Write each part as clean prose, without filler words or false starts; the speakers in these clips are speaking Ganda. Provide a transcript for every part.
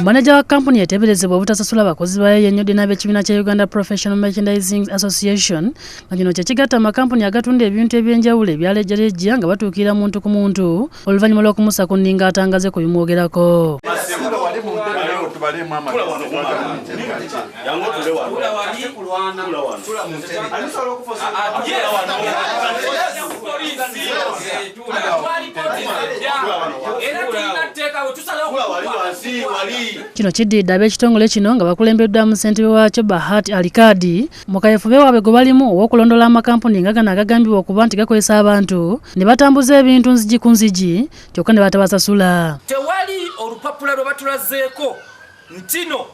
Manager wa kampuni yateberezebwa obutasasula abakozi bayo yennyodde n'ab'ekibiina kya Uganda Professional Merchandising Association nga kino kye kigatta amakampuni agatunda ebintu eby'enjawulo ebyalejjalejja nga batuukira muntu ku muntu oluvannyuma lw'okumusa ku nninga atangaze ku bimwogerako. Kino kiddiridde ab'ekitongole kino nga bakulembeddwamu ssentebe waakyo Bahati Alikadi mu kaweefube waabwe gwe balimu ow'okulondola amakampuni nga gano agagambibwa okuba nti gakozesa abantu ne batambuza ebintu nzigi ku nzigi kyokka ne batabasasula. Tewali olupapula lwe batulazeeko ntino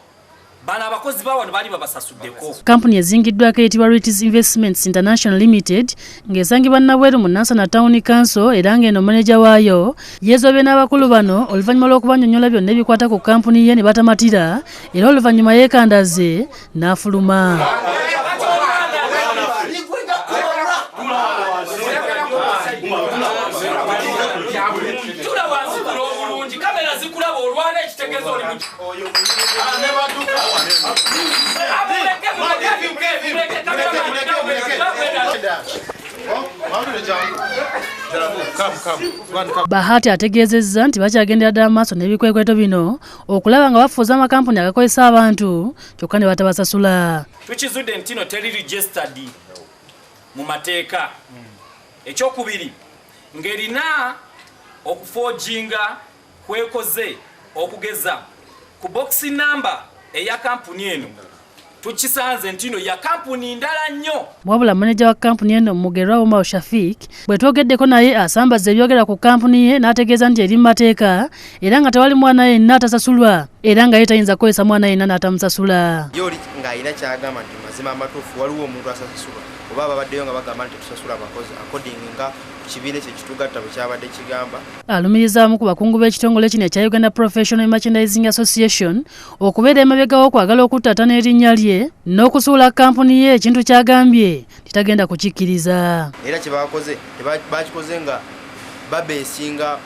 bana abakozi bawano bali babasasuddeko. Kampuni ezingiddwako eyitibwa Ritis Investments International Limited ng'esangibwa Nabweru mu Nansana Town Council era ng'eno maneja waayo yeezobye n'abakulu bano oluvannyuma lw'okubannyonnyola byonna ebikwata ku kampuni ye ne batamatira era oluvannyuma yeekandaze n'afuluma. Bahati ategeezezza nti bakyagendera ddala maaso n'ebikwekweto bino okulaba nga bafuuza amakampuni agakozesa abantu kyokka ne batabasasula. Tukizudde nti no teri registered mu mateeka. Ekyokubiri ng'erina okuforginga kwekoze okugeza ku boxi number eya kampuni eno tukisanze ntino ya kampuni ndala nnyo. Wabula maneja wa kampuni eno Mugerwa Omar Shafik bwe twogeddeko naye asambaza ebyogera ku kampuni ye n'ategeeza nti eri mu mateeka era nga tewali mwana yenna atasasulwa era nga ye tayinza kukozesa mwana yenna n'atamusasula. Yoli ng'ayina kyagamba nti mazima amatuufu waliwo omuntu asasulwa oba babaddeyo nga bagamba nti tusasula abakozi according nga kibiina kye kitugatta bwe kyabadde kigamba. Alumirizaamu ku bakungu b'ekitongole kino ekya Uganda Professional Merchandising Association okubeera emabega w'okwagala okuttattana erinnya lye n'okusuula kampuni ye ekintu kyagambye titagenda kukikkiriza. Era kye bakoze bakikoze nga babeesinga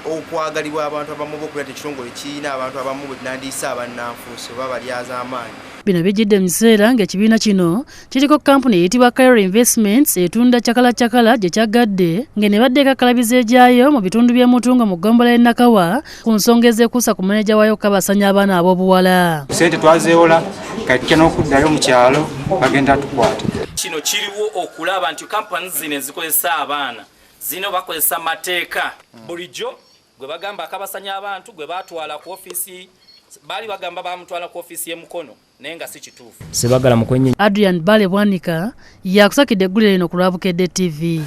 okwagalibwa abantu abamu b'okuleta ekitongole kirina abantu abamu bwe nandiisa abannanfuusi oba balyaza amaanyi. Bino bijjidde mu kiseera ng'ekibiina kino kiriko kampuni eyitibwa Cairo Investments etunda cakala gye kyaggadde ng'ene badde ekakalabiza egyayo mu bitundu by'e Mutunga mu ggombolola y'e Nakawa ku nsonga ezekuusa ku maneja waayo kabasanya abaana ab'obuwala. Ssente twazeewola kati tujja n'okuddayo mu kyalo bagenda tukwata. Kino kiriwo okulaba nti kampani zino ezikozesa abaana zino bakozesa mateeka. Bulijjo gwe bagamba akabasanya abantu gwe baatwala ku ofiisi bali bagamba bamutwala ku ofiisi y'e Mukono naye nga si kituufu. Adrian Bale Bwanika yakusakidde eggulire lino ku Lwabukedde TV.